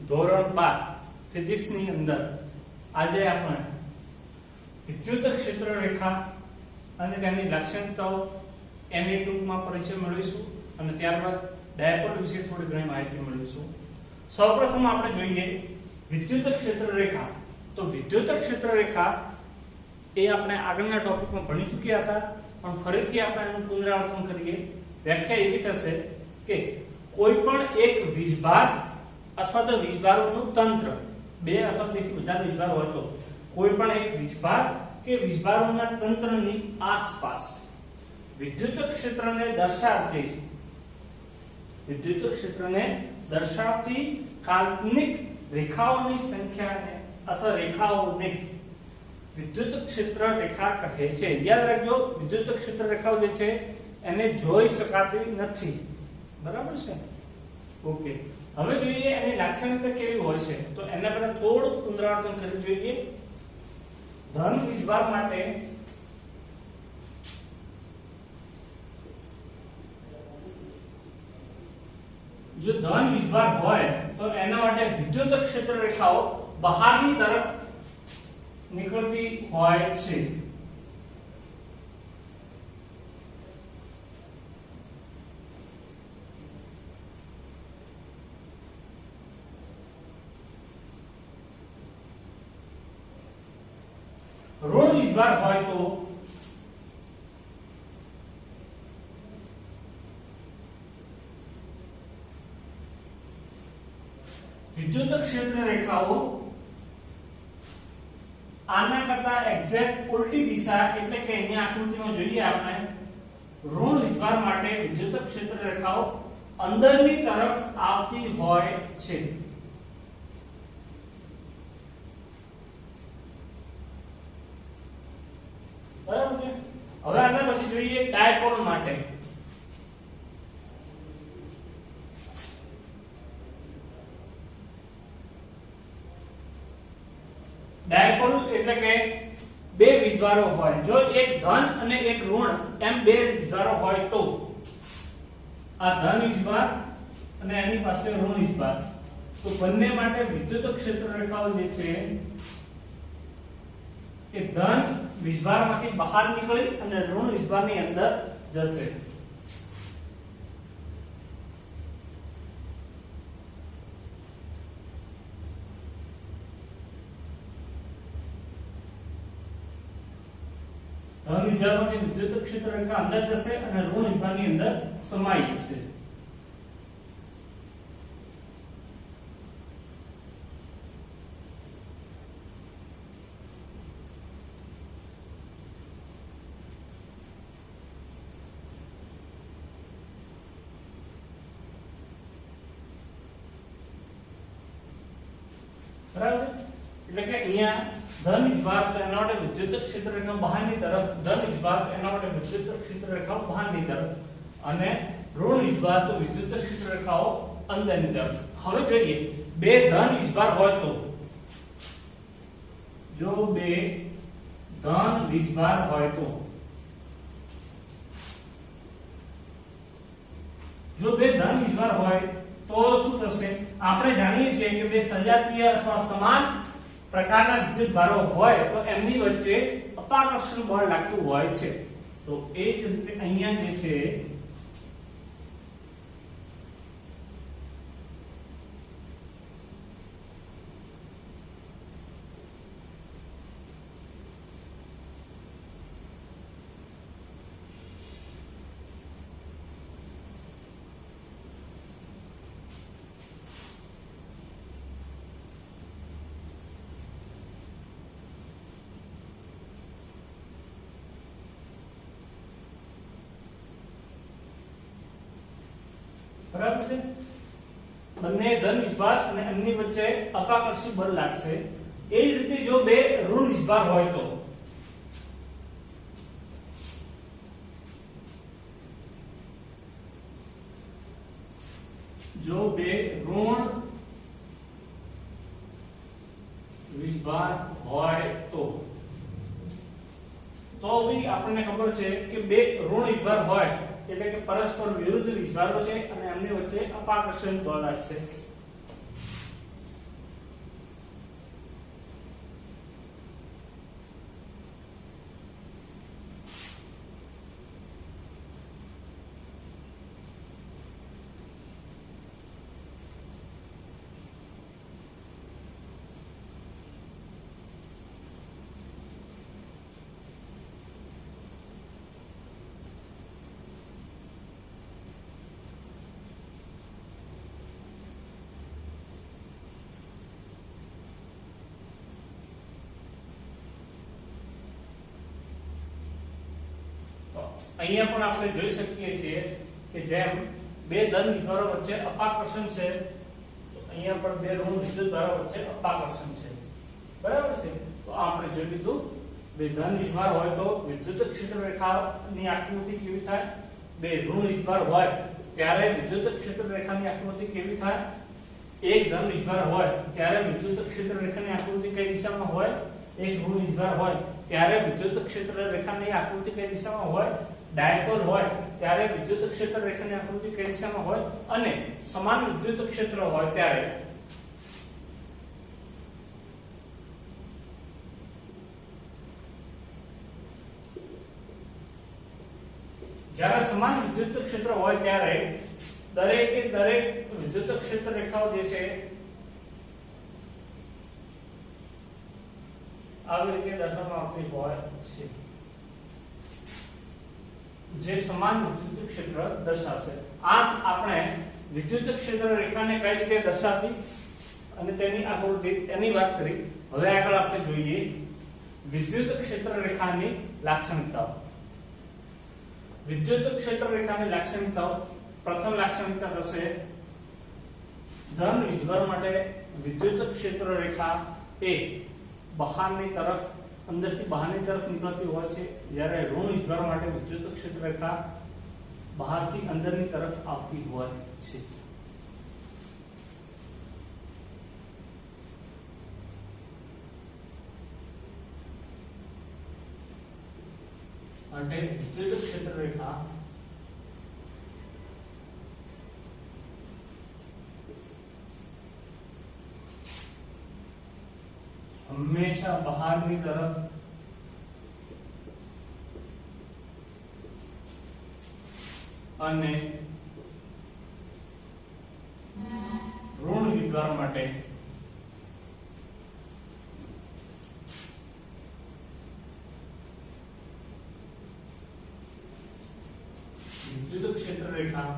ધોરણ 12 ફિઝિક્સ ની અંદર આજે આપણે વિદ્યુત ક્ષેત્ર રેખા અને તેની લાક્ષણિકતાઓ એની ટૂંકમાં પરિચય મેળવીશું અને ત્યારબાદ ડાયપોલ વિશે થોડી ઘણી માહિતી મેળવીશું. સૌપ્રથમ આપણે જોઈએ વિદ્યુત ક્ષેત્ર રેખા. તો વિદ્યુત ક્ષેત્ર રેખા એ આપણે આગળના ટોપિકમાં ભણી ચૂક્યા હતા, પણ ફરીથી આપણે એનું પુનરાવર્તન કરીએ. વ્યાખ્યા એવી થશે કે કોઈ પણ એક વીજભાર અથવા તો વીજભારોનું તંત્ર, બે અથવા તેથી વધારે વીજભાર હોય તો કોઈ પણ એક વીજભાર કે વીજભારોના તંત્રની આસપાસ વિદ્યુત ક્ષેત્રને દર્શાવતી કાલ્પનિક રેખાઓની સંખ્યાને અથવા રેખાઓને વિદ્યુત ક્ષેત્ર રેખા કહે છે. યાદ રાખજો, વિદ્યુત ક્ષેત્ર રેખાઓ જે છે એને જોઈ શકાતી નથી. બરાબર છે? ઓકે. હવે જોઈએ એની લાક્ષણિકતા કેવી હોય છે. તો એના પહેલા થોડું પુનરાવર્તન કરી જોઈએ. ધન વીજભાર માટે જો ધન વીજભાર હોય તો એના માટે વિદ્યુત ક્ષેત્ર રેખાઓ બહારની તરફ નીકળતી હોય છે. ઋણ વીજભાર હોય તો વિદ્યુત ક્ષેત્ર રેખાઓ આના કરતા એક્ઝેક્ટ ઉલટી દિશા, એટલે કે અહીંયા આકૃતિમાં જોઈએ આપણે ઋણ વીજભાર માટે વિદ્યુત ક્ષેત્ર રેખાઓ અંદરની તરફ આવતી હોય છે. બરાબર છે? હવે આના પછી જોઈએ ડાયપોલ માટે. ડાયપોલ એટલે કે બે વીજભારો હોય. જો એક ધન અને એક ઋણ એમ બે વીજભારો હોય તો આ ધન વીજભાર અને એની પાસે ઋણ વીજભાર, તો બંને માટે વિદ્યુત ક્ષેત્ર રેખાઓ જે છે એ ધન વીજભારમાંથી બહાર નીકળી અને ઋણ વીજભારની અંદર જશે. ધન વીજભારમાંથી વિદ્યુત ક્ષેત્ર રેખા અંદર જશે અને ઋણ વીજભારની અંદર સમાઈ જશે. બરાબર? એટલે કે અહીંયા ધન વીજભાર તો એના માટે વિદ્યુત ક્ષેત્ર રેખા બહારની તરફ, ધન વીજભાર તો એના માટે વિદ્યુત ક્ષેત્ર રેખાઓ બહારની તરફ, અને ઋણ વીજભાર તો વિદ્યુત ક્ષેત્ર રેખાઓ અંદરની તરફ. હવે જોઈએ બે ધન વીજભાર હોય તો, જો બે ધન વીજભાર હોય તો, જો બે ધન વીજભાર હોય તો શું થશે? આપણે જાણીએ છીએ કે બે સજાતીય અથવા સમાન પ્રકારના વિદ્યુત ભારો હોય તો એમની વચ્ચે અપાકર્ષણ બળ લાગતું હોય છે. તો એ જ રીતે અહીંયા જે છે બરાબર છે? બંને ધન વીજભાર અને એમની વચ્ચે અપાકર્ષી બળ લાગશે. એ જ રીતે જો બે ઋણ વીજભાર હોય તો, જો બે ઋણ વીજભાર હોય તો બી આપણને ખબર છે કે બે ઋણ વીજભાર હોય એટલે કે પરસ્પર વિરુદ્ધ વીજભારો છે અને એમની વચ્ચે અપાકર્ષણ બળ લાગશે. અહીંયા પણ આપણે જોઈ શકીએ છીએ કે જેમ બે ધન વિદ્યુતભારો વચ્ચે અપાકર્ષણ છે, તો અહીંયા પણ બે ઋણ વિદ્યુતભારો વચ્ચે અપાકર્ષણ છે, બરાબર છે. તો આપણે જોઈ લીધું બે ધન વિદ્યુતભાર હોય તો વિદ્યુત ક્ષેત્ર રેખાની આકૃતિ કેવી થાય, બે ઋણ વિદ્યુતભાર હોય ત્યારે વિદ્યુત ક્ષેત્ર રેખાની આકૃતિ કેવી થાય, એક ધન વિદ્યુતભાર હોય ત્યારે વિદ્યુત ક્ષેત્ર રેખાની આકૃતિ કઈ દિશામાં હોય, એક ઋણ વિદ્યુતભાર હોય ત્યારે વિદ્યુત ક્ષેત્ર રેખાની આકૃતિ કઈ દિશામાં હોય, ડાયપોલ હોય ત્યારે વિદ્યુત ક્ષેત્ર રેખાની આકૃતિ કઈ દિશામાં હોય, અને સમાન વિદ્યુત ક્ષેત્ર હોય ત્યારે જ્યારે સમાન વિદ્યુત ક્ષેત્ર હોય ત્યારે દરેકે દરેક વિદ્યુત ક્ષેત્ર રેખાઓ જે છે આવી રીતે દર્શાવવામાં આવતી હોય છે, જે સમાન વિદ્યુત ક્ષેત્ર દર્શાવશે. આમ આપણે વિદ્યુત ક્ષેત્ર રેખાને કઈ રીતે દર્શાવવી અને તેની આકૃતિ એની વાત કરી. હવે આગળ આપણે જોઈએ વિદ્યુત ક્ષેત્ર રેખાની લાક્ષણિકતાઓ. વિદ્યુત ક્ષેત્ર રેખાની લાક્ષણિકતાઓ. પ્રથમ લાક્ષણિકતા થશે ધન વિદ્યુતભાર માટે વિદ્યુત ક્ષેત્ર રેખા એ બહારની તરફ, અંદરથી બહારની તરફ નીકળતી હોય છે, જ્યારે ઋણ વિદ્યુતભાર માટે વિદ્યુત ક્ષેત્ર રેખા બહારથી અંદરની તરફ આવતી હોય છે. અને વિદ્યુત ક્ષેત્ર રેખા હંમેશા બહારની તરફ અને ઋણ વિદ્યુતભાર માટે વિદ્યુત ક્ષેત્ર રેખા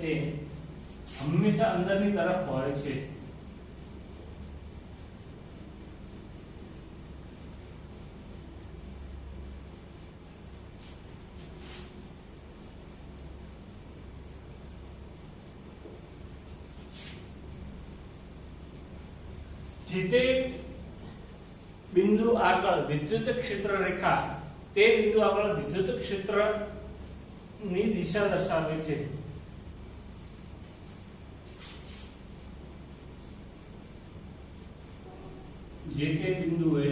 એ હંમેશા અંદરની તરફ હોય છે. જે તે બિંદુ આગળ વિદ્યુત ક્ષેત્ર રેખા તે બિંદુ આગળ વિદ્યુત ક્ષેત્ર ની દિશા દર્શાવે છે. જે તે બિંદુએ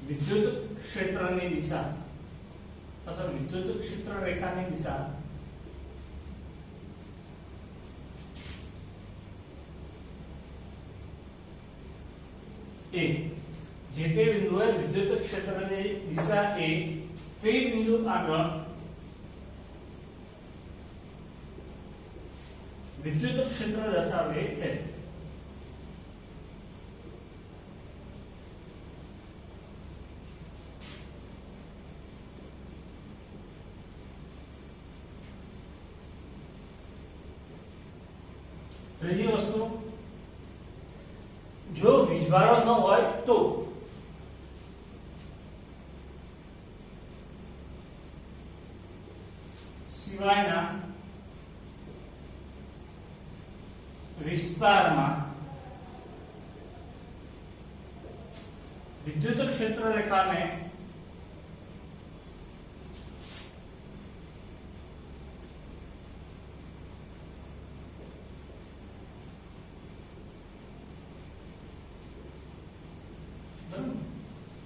વિદ્યુત ક્ષેત્રની દિશા અથવા વિદ્યુત ક્ષેત્ર રેખાની દિશા એ જે તે બિંદુએ વિદ્યુત ક્ષેત્રની દિશા એ તે બિંદુ આગળ વિદ્યુત ક્ષેત્ર દર્શાવે છે. ત્રીજી વસ્તુ, જો વીજભારો ન હોય તો સિવાયના વિસ્તારમાં વિદ્યુત ક્ષેત્ર રેખાને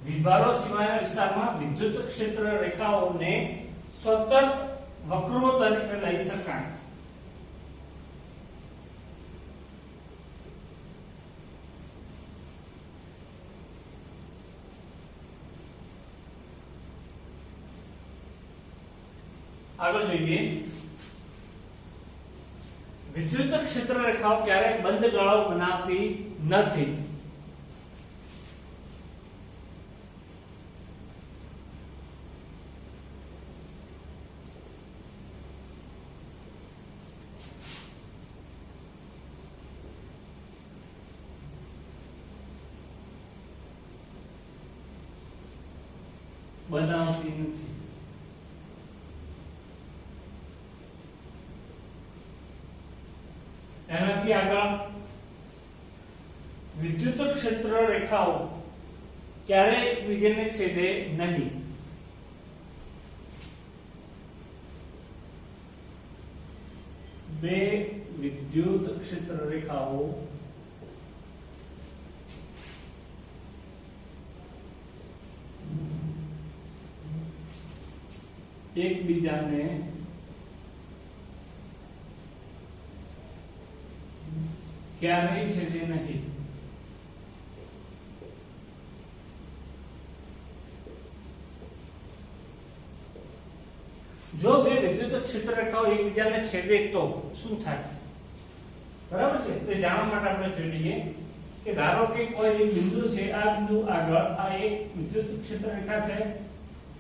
વીજભારો સિવાયના વિસ્તારમાં વિદ્યુત ક્ષેત્ર રેખાઓને સતત વક્રો તરીકે લઈ શકાય. આગળ જોઈએ વિદ્યુત ક્ષેત્ર રેખાઓ ક્યારેય બંધ ગાળો બનાવતી નથી. બનાવતી નથી. એનાથી આગળ વિદ્યુત ક્ષેત્ર રેખાઓ ક્યારેય એકબીજાને છેદે નહીં. બે વિદ્યુત ક્ષેત્ર રેખાઓ એકબીજાને ક્યારેય છેદે નહીં. જો બે વિદ્યુત ક્ષેત્ર રેખાઓ એકબીજાને છેદે તો શું થાય? બરાબર છે. તો જાણવા માટે આપણે જોઈ લઈએ કે ધારો કે કોઈ એક બિંદુ છે, આ બિંદુ આગળ આ એક વિદ્યુત ક્ષેત્ર રેખા છે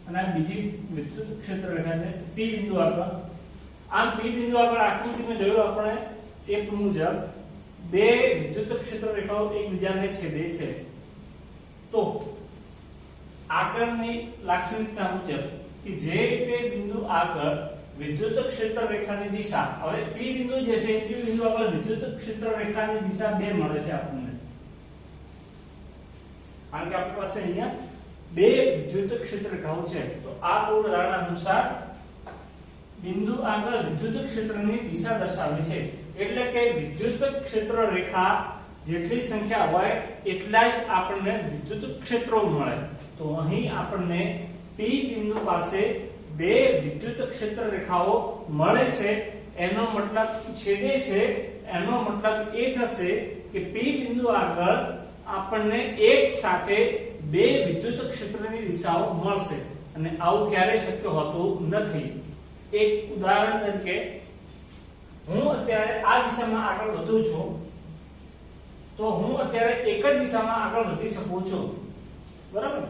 અને આ બીજી વિદ્યુત ક્ષેત્ર રેખા છે P બિંદુ આગળ. આમ P બિંદુ આગળ આકૃતિમાં જોયું આપણે એક મુજબ બે વિદ્યુત ક્ષેત્ર રેખાઓ એકબીજાને છેદે છે. તો આગળની લાક્ષણિકતા મુજબ કે જે તે બિંદુ આગળ વિદ્યુત ક્ષેત્ર રેખાની દિશા, હવે P બિંદુ જે છે P બિંદુ આગળ વિદ્યુત ક્ષેત્ર રેખાની દિશા બે મળે છે આપણને. કારણ કે આપણી પાસે અહીંયા બે વિદ્યુત ક્ષેત્ર રેખાઓ છે. તો આ પૂર્વધારણા અનુસાર બિંદુ આગળ વિદ્યુત ક્ષેત્રની દિશા દર્શાવે છે. એટલે કે વિદ્યુત ક્ષેત્ર રેખા જેટલી સંખ્યા હોય એટલા જ આપણને વિદ્યુત ક્ષેત્રો મળે. તો અહીં આપણને P બિંદુ પાસે બે વિદ્યુત ક્ષેત્ર રેખાઓ મળે છે. એનો મતલબ છેદે છે. એનો મતલબ એ થશે કે P બિંદુ આગળ આપણને એક સાથે બે વિદ્યુત ક્ષેત્રની દિશાઓ મળશે. અને આવું ક્યારેય શક્ય હોતું નથી. એક ઉદાહરણ તરીકે હું અત્યારે આ દિશામાં આગળ વધું છું, તો હું અત્યારે એક જ દિશામાં આગળ વધી શકું છું. બરાબર?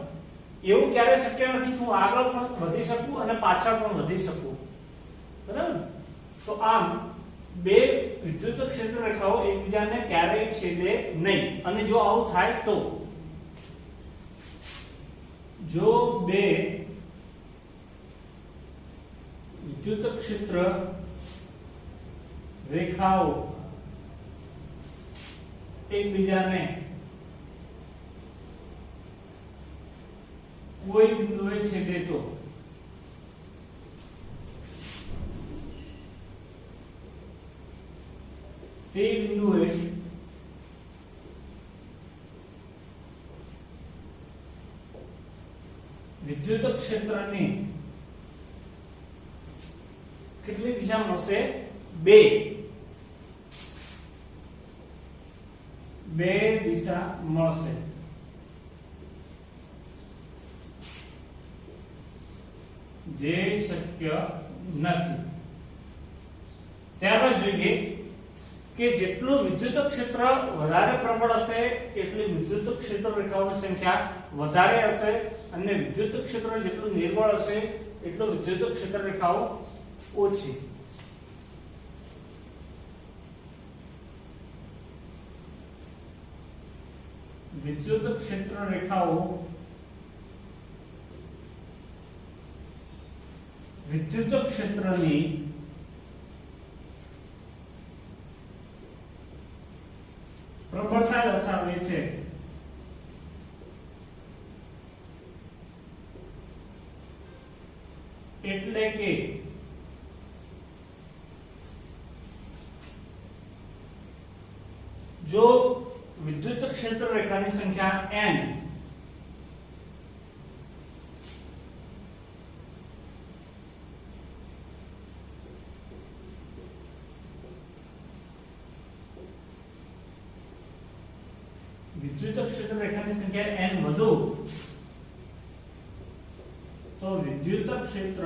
એવું ક્યારે શક્ય નથી કે હું આગળ પણ વધી શકું અને પાછળ પણ વધી શકું. બરાબર? તો આમ બે વિદ્યુત ક્ષેત્ર રેખાઓ એકબીજાને ક્યારેય છેદે નહીં. અને જો આવું થાય તો જો બે વિદ્યુત ક્ષેત્ર રેખાઓ એકબીજાને કોઈ બિંદુએ છેદે તો તે બિંદુએ વિદ્યુત ક્ષેત્રની કેટલી દિશા મળશે? બે દિશા મળશે. જે શક્ય નથી. ત્યારબાદ જોઈએ કે જેટલું વિદ્યુત ક્ષેત્ર વધારે પ્રબળ હશે એટલી વિદ્યુત ક્ષેત્ર રેખાઓની સંખ્યા વધારે હશે, અને વિદ્યુત ક્ષેત્ર જેટલું નિર્બળ હશે એટલું વિદ્યુત ક્ષેત્ર રેખાઓ ઓછી. વિદ્યુત ક્ષેત્ર રેખાઓ વિદ્યુત ક્ષેત્રની પ્રબળતા દર્શાવે છે. એટલે કે જો વિદ્યુત ક્ષેત્ર રેખાની સંખ્યા n વિદ્યુત ક્ષેત્ર રેખાની સંખ્યા n વધુ, તો વિદ્યુત ક્ષેત્ર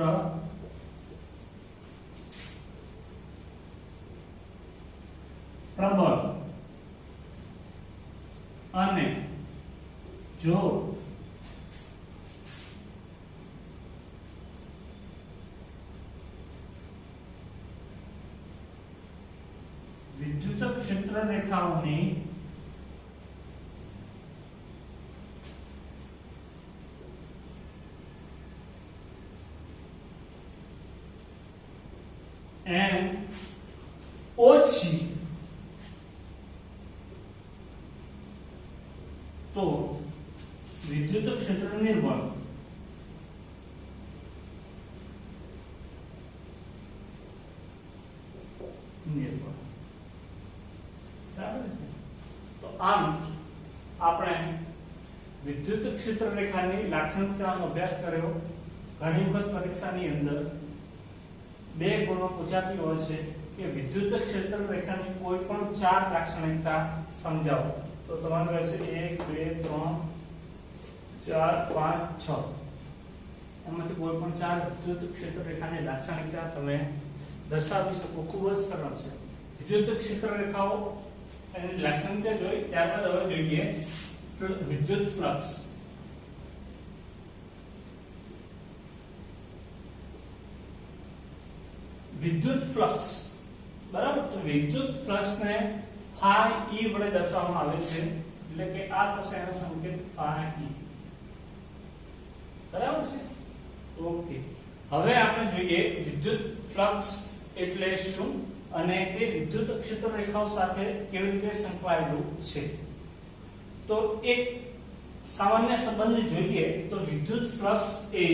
પ્રબળ, અને જો વિદ્યુત ક્ષેત્ર રેખાઓની n ઓછી તો વિદ્યુત ક્ષેત્ર નિર્બળ બરાબર છે। તો આમ આપણે વિદ્યુત ક્ષેત્ર રેખાની લાક્ષણિકતાનો અભ્યાસ કર્યો। ઘણી વખત પરીક્ષાની અંદર બે ગુણો પૂછાતી હોય છે કે વિદ્યુત ક્ષેત્ર રેખાની કોઈ પણ ચાર લાક્ષણિકતા સમજાવો। તો તમારે રહેશે 1 2 3 4 5 6 એમાંથી કોઈ પણ ચાર વિદ્યુત ક્ષેત્ર રેખાની લાક્ષણિકતા તમે દર્શાવી શકો। ખૂબ જ સરળ છે। વિદ્યુત ક્ષેત્ર રેખાઓ એની લાક્ષણિકતા જોઈ, ત્યારબાદ હવે જોઈએ વિદ્યુત ફ્લક્સ। વિદ્યુત ફ્લક્સ બરાબર। તો વિદ્યુત ફ્લક્સ ને ફાઈ ઈ વડે દર્શાવવામાં આવે છે, એટલે કે આ થશે એનો સંકેત ફાઈ ઈ, બરાબર છે। ઓકે, હવે આપણે જોઈએ વિદ્યુત ફ્લક્સ એટલે શું અને તે વિદ્યુત ક્ષેત્ર રેખાઓ સાથે કેવી રીતે સંકળાયેલું છે। તો એક સામાન્ય સંબંધ જોઈએ તો વિદ્યુત ફ્લક્સ એ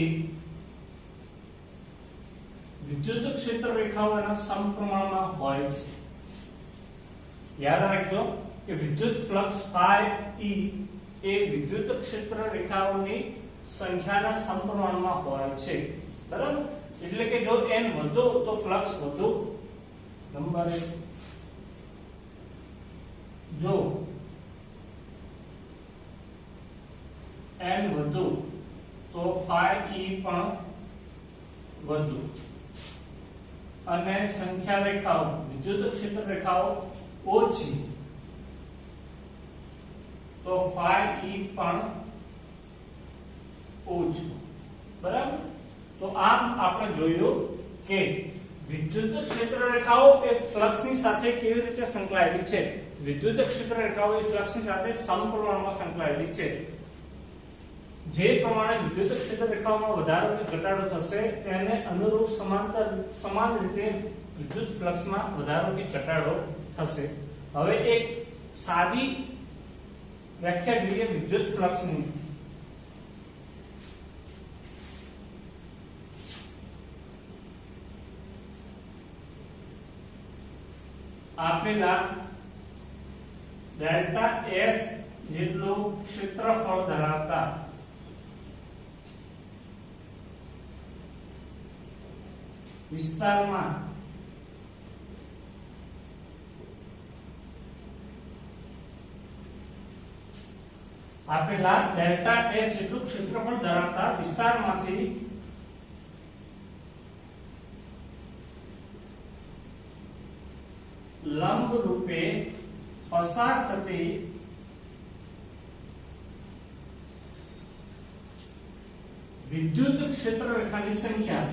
વિદ્યુત ક્ષેત્ર રેખાઓના સમપ્રમાણમાં હોય છે। યાદ રાખજો કે વિદ્યુત ફ્લક્સ ફાઈ ઈ એ વિદ્યુત ક્ષેત્ર રેખાઓની સંખ્યાના સમપ્રમાણમાં હોય છે, બરાબર। એટલે કે જો n વધુ તો ફ્લક્સ વધુ, નંબર 1 જો n વધુ તો ફાઈ ઈ પણ વધુ, અને સંખ્યા રેખાઓ વિદ્યુત ક્ષેત્ર રેખાઓ ઓછી તો ફાઈ ઈ પણ ઓછું, બરાબર। તો આમ આપણે જોયું કે વિદ્યુત ક્ષેત્ર રેખાઓ એ ફ્લક્સની સાથે કેવી રીતે સંકળાયેલી છે। વિદ્યુત ક્ષેત્ર રેખાઓ એ ફ્લક્સની સાથે સમપ્રમાણમાં સંકળાયેલી છે। જે પ્રમાણે વિદ્યુત ક્ષેત્ર રેખાઓમાં વધારો અને ઘટાડો થશે તેને અનુરૂપ સમાન રીતે વિદ્યુત ફ્લક્સમાં વધારો કે ઘટાડો થશે। હવે એક સાદી વ્યાખ્યા જોઈએ વિદ્યુત ફ્લક્સની। આપેલા ડેલ્ટા S જેટલું ક્ષેત્રફળ ધરાવતા વિસ્તારમાં આપેલા ડેલ્ટા S જેટલું ક્ષેત્રફળ ધરાવતા વિસ્તારમાંથી લંબ રૂપે પસાર થતી વિદ્યુત ક્ષેત્ર રેખાની સંખ્યા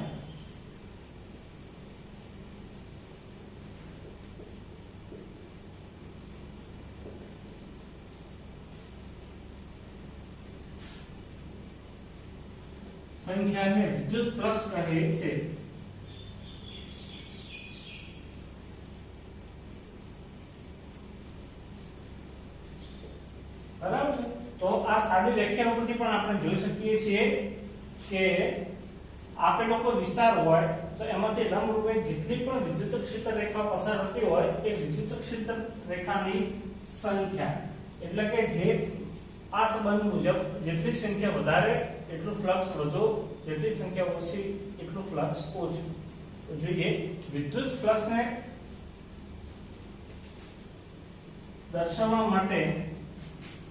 સંખ્યાને વિદ્યુત ફ્લક્સ કહે છે। બરાબર। તો આ સાદી વ્યાખ્યા ઉપરથી પણ આપણે જોઈ શકીએ છીએ કે આપેલો કોઈ વિસ્તાર હોય તો એમાંથી લંબરૂપે જેટલી પણ વિદ્યુત ક્ષેત્ર રેખા પસાર થતી હોય એ વિદ્યુત ક્ષેત્ર રેખાની સંખ્યા, એટલે કે જે આ સંબંધ મુજબ જેટલી સંખ્યા વધારે એટલું ફ્લક્સ વધુ, જેટલી સંખ્યા ઓછી એટલું ફ્લક્સ ઓછું। તો જોઈએ વિદ્યુત ફ્લક્સને દર્શાવવા માટે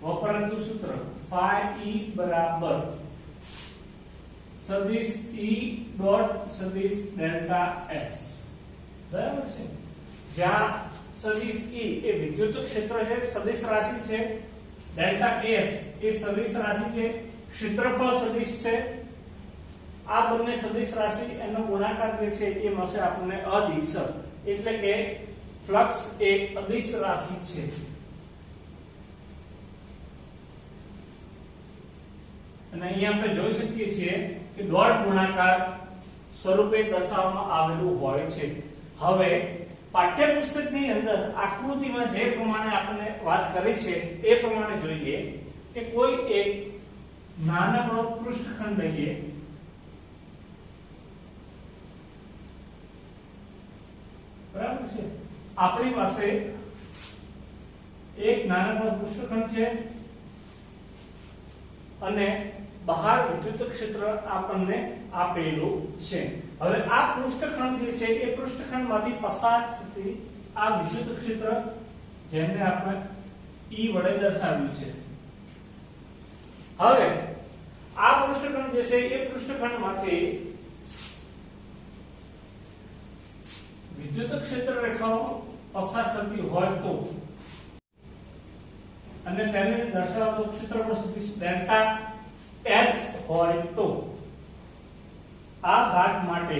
વપરાતું સૂત્ર ફાઈ ઈ બરાબર સદિશ E ડોટ સદિશ ડેલ્ટા S, બરાબર છે। જ્યાં સદિશ E એ વિદ્યુત ક્ષેત્ર છે, સદિશ રાશિ છે, ડેલ્ટા S એ સદિશ રાશિ છે, ક્ષેત્રફળ સદિશ છે। આ બંને સદિશ રાશિ એનો ગુણાકાર જે છે એ મળશે આપણને અદિશ, એટલે કે ફ્લક્સ એ અદિશ રાશિ છે। અને અહીંયા આપણે જોઈ શકીએ છીએ કે ડોટ ગુણાકાર સ્વરૂપે દર્શાવવામાં આવેલું હોય છે। હવે પાઠ્યપુસ્તકની અંદર આકૃતિમાં જે પ્રમાણે આપણે વાત કરી છે એ પ્રમાણે જોઈએ કે કોઈ એક નાનકડો પૃષ્ઠખંડ લઈએ, બરાબર છે। આપણી પાસે એક નાનકડો પૃષ્ઠખંડ છે અને બહાર વિદ્યુત ક્ષેત્ર આપણને આપેલું છે। હવે આ પૃષ્ઠખંડ જે છે એ પૃષ્ઠખંડમાંથી પસાર થતી આ વિદ્યુત ક્ષેત્ર જેને આપણે E વડે દર્શાવ્યું છે। હવે આ પૃષ્ઠખંડ જે છે એ પૃષ્ઠખંડમાંથી વિદ્યુત ક્ષેત્ર રેખાઓ પસાર થતી હોય તો અને તેને દર્શાવતો ક્ષેત્રફળ સદિશ ડેલ્ટા S હોય તો આ ભાગ માટે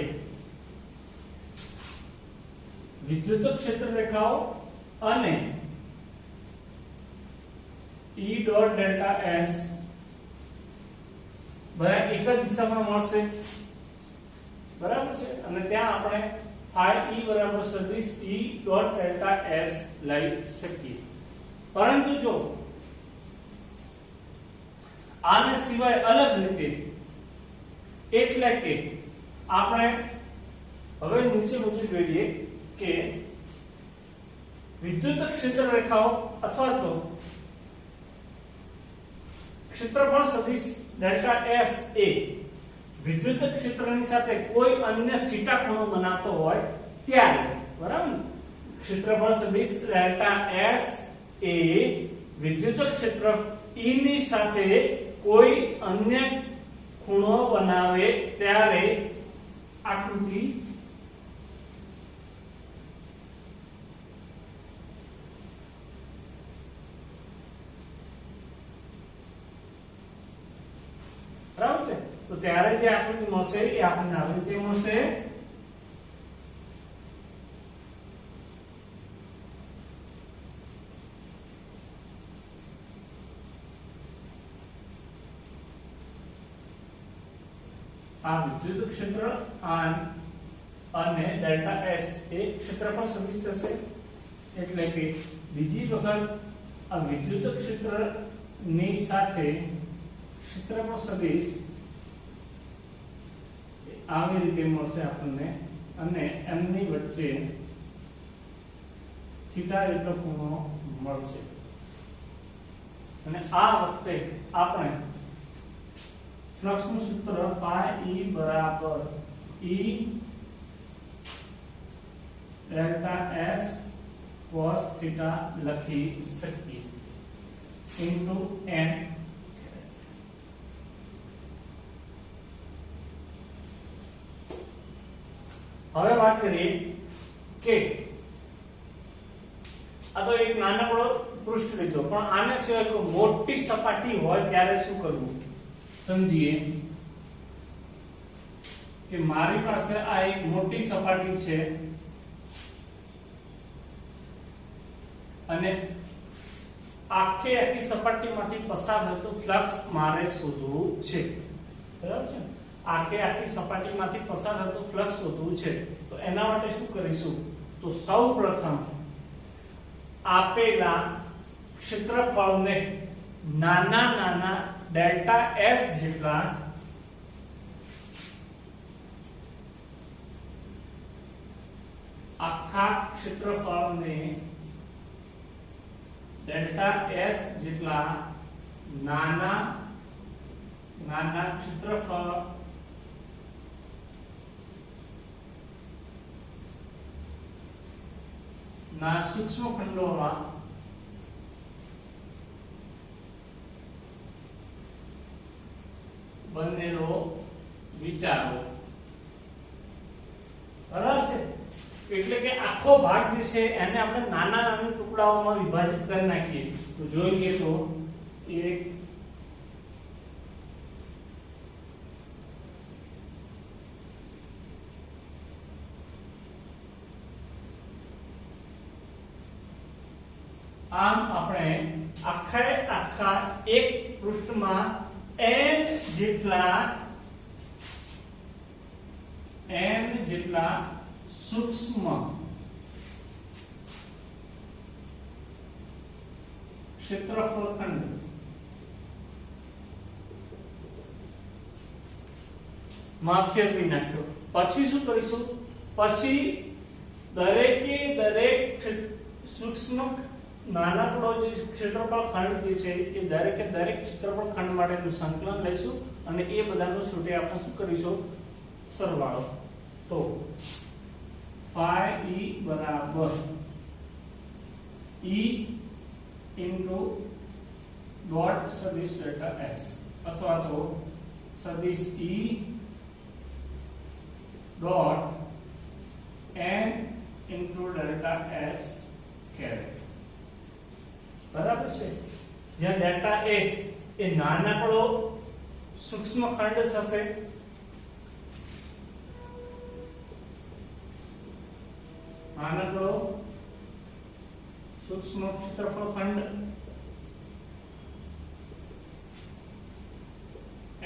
વિદ્યુત ક્ષેત્ર રેખાઓ અને E ડોટ ડેલ્ટા S બરાબર એક જ દિશામાં મળશે, બરાબર છે। અને ત્યાં આપણે phi E બરાબર સદિશ E ડોટ ડેલ્ટા S લઈ શકીએ। પરંતુ જો આને સિવાય અલગ રીતે, એટલે કે આપણે હવે નીચે મુજબ જોઈએ કે વિદ્યુત ક્ષેત્ર રેખાઓ અથવા તો ક્ષેત્રફળ સદિશ ડેલ્ટા S એ વિદ્યુત ક્ષેત્રની સાથે કોઈ અન્ય થીટા ખૂણો બનાવતો હોય ત્યારે, બરાબર, ક્ષેત્રફળ સદિશ ડેલ્ટા S એ વિદ્યુત ક્ષેત્ર E ની સાથે કોઈ અન્ય ખૂણો બનાવે ત્યારે આકૃતિ બરાબર છે। તો ત્યારે જે આકૃતિ મળશે એ આપણને આવી રીતે મળશે। આ વિદ્યુત ક્ષેત્ર અને ડેલ્ટા S એ ક્ષેત્રફળ સદિશ થશે, એટલે કે બીજી વખત આ વિદ્યુત ક્ષેત્રની સાથે ક્ષેત્રફળ સદિશ આવી રીતે મળશે આપણને અને એમની વચ્ચે થીટા એટલો ખૂણો મળશે। અને આ વખતે આપણે ફ્લક્સનું સૂત્ર phi E બરાબર E delta S cos theta લખી શકીએ ઇન્ટુ n। હવે વાત કરીએ કે આ તો એક નાનકડો પૃષ્ઠ લીધો, પણ આને સિવાય કોઈ મોટી સપાટી હોય ત્યારે શું કરવું સમજીએ કે મારી પાસે આ એક મોટી સપાટી છે અને આખી સપાટીમાંથી પસાર થતું ફ્લક્સ મારે શોધવું છે, બરાબર છે। આખી સપાટીમાંથી પસાર થતું ફ્લક્સ શોધવું છે તો એના માટે શું કરીશું, તો સૌપ્રથમ આપેલા ક્ષેત્રફળને નાના ડેલ્ટા S જેટલા આખા ક્ષેત્રફળને ડેલ્ટા S જેટલા નાના ક્ષેત્રફળ ના સૂક્ષ્મ ખંડોમાં બનેલો વિચારો, બરાબર છે। એટલે કે આખો ભાગ જે છે એને આપણે નાના ટુકડાઓમાં વિભાજિત કરી નાખીએ તો જોઈએ તો એક આમ આપણે આખા એક પૃષ્ઠમાં n જેટલા सूक्ष्म क्षेत्रफळ खंड માં ફેરવી નાખ્યો. પછી શું કરીશું? પછી દરેકે દરેક સૂક્ષ્મ નાનકડો જે ક્ષેત્રફળ ખંડ જે છે એ દરેકે દરેક ક્ષેત્રફળ ખંડ માટેનું સંકલન લઈશું અને એ બધાનું છૂટે આપણે શું કરીશું? સરવાળો. તો phi e બરાબર e into dot સદિશ ડેલ્ટા s અથવા તો સદિશ e dot n into delta s caret. બરાબર છે? જ્યાં ડેલ્ટા s એ નાનકડો સૂક્ષ્મ ખંડ થશે, નાનકડો સૂક્ષ્મ ક્ષેત્રફળ ખંડ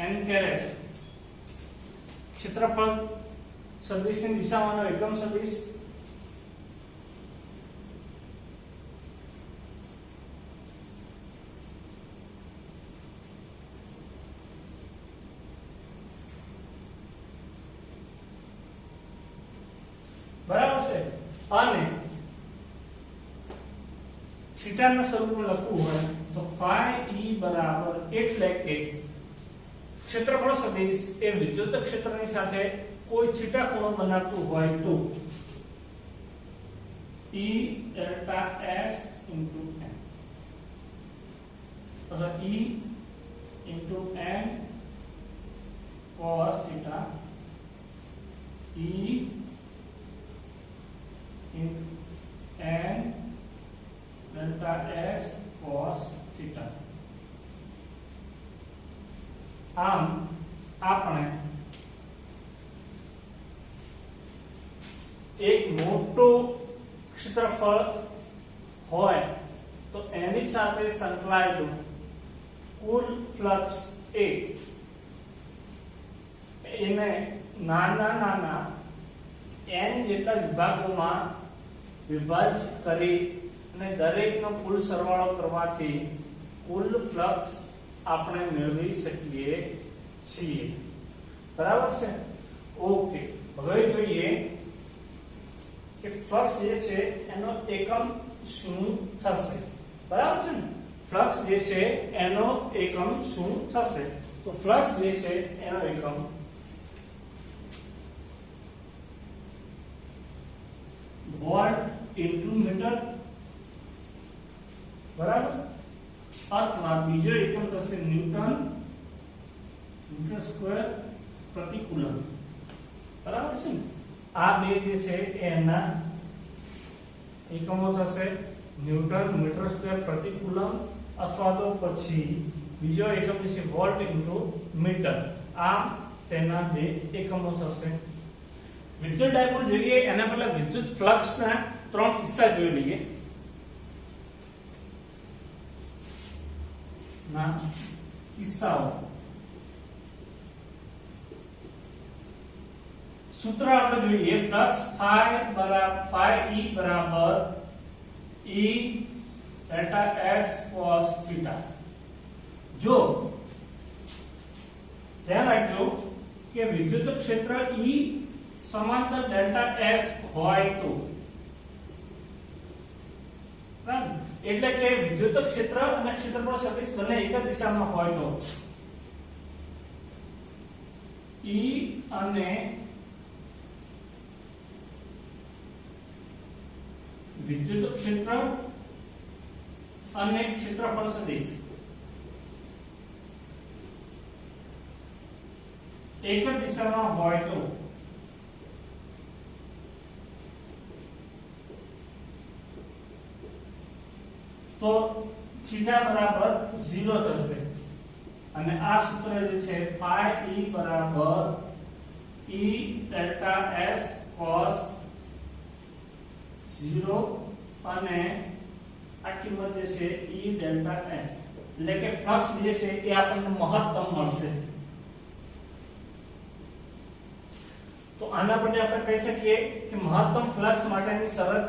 n caret ક્ષેત્રફળ સદિશની દિશામાંનો એકમ સદિશ બરાબર છે. અને થીટાના સ્વરૂપમાં લખવું હોય તો phi e બરાબર એટલે કે ક્ષેત્રફળ સદિશ એ વિદ્યુત ક્ષેત્રની સાથે કોઈ થીટા ખૂણો બનાવતું હોય તો e delta s into n અથવા e into n cos theta e in n delta s cos theta. આમ આપણે એક મોટું ક્ષેત્રફળ હોય તો એની સાથે સંકળાયેલું કુલ ફ્લક્સ એને નાના નાના n જેટલા વિભાગોમાં વિભાજિત કરી અને દરેકનો કુલ સરવાળો કરવાથી કુલ ફ્લક્સ આપણે મેળવી શકીએ છીએ. બરાબર છે? ઓકે. હવે જોઈએ કે ફ્લક્સ જે છે એનો એકમ શું થશે. બરાબર છે ને? ફ્લક્સ જે છે એનો એકમ શું થશે? તો ફ્લક્સ જે છે એનો એકમ વોલ્ટ ઇન્ટુ મીટર. બરાબર? અથવા બીજો એકમ થશે ન્યૂટન મીટર સ્ક્વેર પ્રતિ કુલમ. બરાબર છે ને? આ બે જે છે એના એકમો થશે ન્યૂટન મીટર સ્ક્વેર પ્રતિ કુલમ અથવા તો પછી બીજો એકમ છે વોલ્ટ ઇન્ટુ મીટર. આ તેના બે એકમો થશે. વિદ્યુત ડાયપોલ જોઈએ એના પહેલા વિદ્યુત ફ્લક્સના ત્રણ કિસ્સા જોઈ લઈએ. ના કિસ્સાઓ સૂત્ર આપણે જોઈએ. ફ્લક્સ phi e બરાબર e delta s cos theta. જો ધ્યાન રાખજો કે વિદ્યુત ક્ષેત્ર E સમાંતર ડેલ્ટા s હોય તો, એટલે કે વિદ્યુત ક્ષેત્ર અને ક્ષેત્રફળ સદિશ બંને એક જ દિશામાં હોય તો E અને વિદ્યુત ક્ષેત્ર અને ક્ષેત્રફળ સદિશ એક જ દિશામાં હોય તો થીટા બરાબર 0 થશે અને આ સૂત્ર જે છે phi e બરાબર e delta s cos 0 અને આ કિંમત જે છે e delta s, એટલે કે ફ્લક્સ જે છે એ આપણને મહત્તમ મળશે. તો આના પરથી આપણે કહી શકીએ કે મહત્તમ ફ્લક્સ માટેની શરત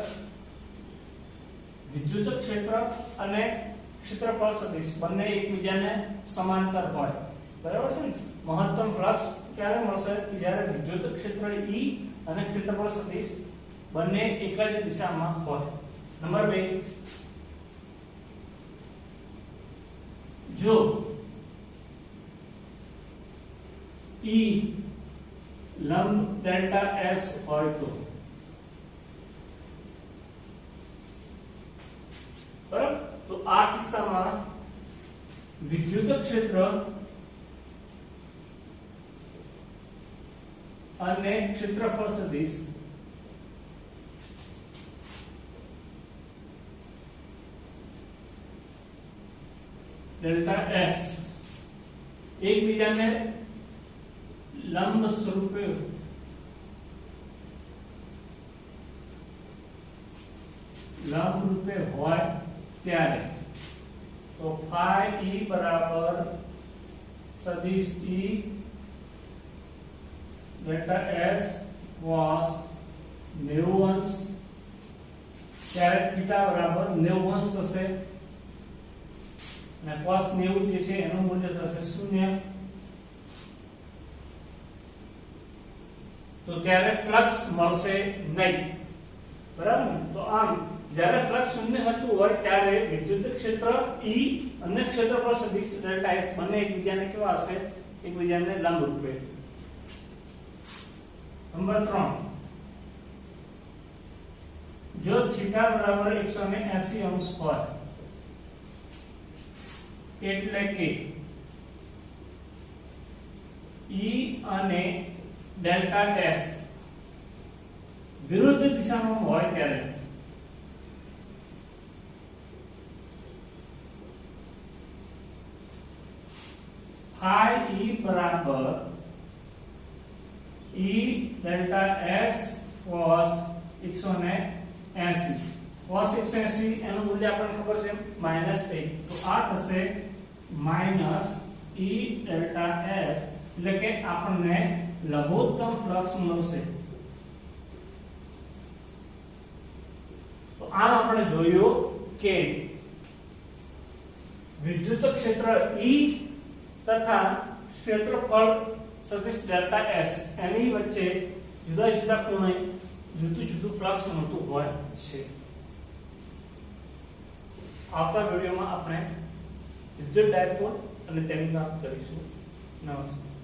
વિદ્યુત ક્ષેત્ર અને ક્ષેત્રફળ સદિશ બંને એકબીજાને સમાંતર હોય, બરાબર છે ને? મહત્તમ ફ્લક્સ ક્યારે મળશે કે જ્યારે વિદ્યુત ક્ષેત્ર E અને ક્ષેત્રફળ સદિશ બંને એક જ દિશામાં હોય. નંબર 2, જો E લંબ ડેલ્ટા S હોય તો, બરાબર? તો આ કિસ્સામાં વિદ્યુત ક્ષેત્ર અને ક્ષેત્રફળ સદિશ ડેલ્ટા S એકબીજાને લંબ સ્વરૂપે હોય ત્યારે તો phi E બરાબર સદિશ E ડેલ્ટા S cos 90 અંશ, ત્યારે થીટા બરાબર 90 અંશ થશે અને cos 90 જે છે એનું મૂલ્ય થશે 0. તો ત્યારે ફ્લક્સ મળશે નહીં, બરાબર ને? તો આમ જ્યારે ફ્લક્સ શૂન્ય થતું હોય ત્યારે વિદ્યુત ક્ષેત્ર E અને ક્ષેત્રફળ સદિશ ડેલ્ટા S બંને એકબીજાને કેવા હશે? એકબીજાને લંબ રૂપે. નંબર 3, જો થીટા બરાબર 180 અંશ હોય એટલે કે E અને ડેલ્ટા S વિરુદ્ધ દિશામાં હોય ત્યારે phi E બરાબર E delta S cos 180. cos 180 એનું મૂલ્ય આપણને ખબર છે -1. તો આ થશે -E ડેલ્ટા S, એટલે કે આપણને લઘુત્તમ ફ્લક્સ મળશે. તો આમ આપણે જોયું કે વિદ્યુત ક્ષેત્ર E તથા ક્ષેત્રફળ સદિશ ડેલ્ટા S એની વચ્ચે જુદા જુદા ખૂણે જુદું જુદું ફ્લક્સ મળતું હોય છે. આવતા વિડિયોમાં આપણે વિદ્યુત ડાયપોલ અને તેની વાત કરીશું. નમસ્તે.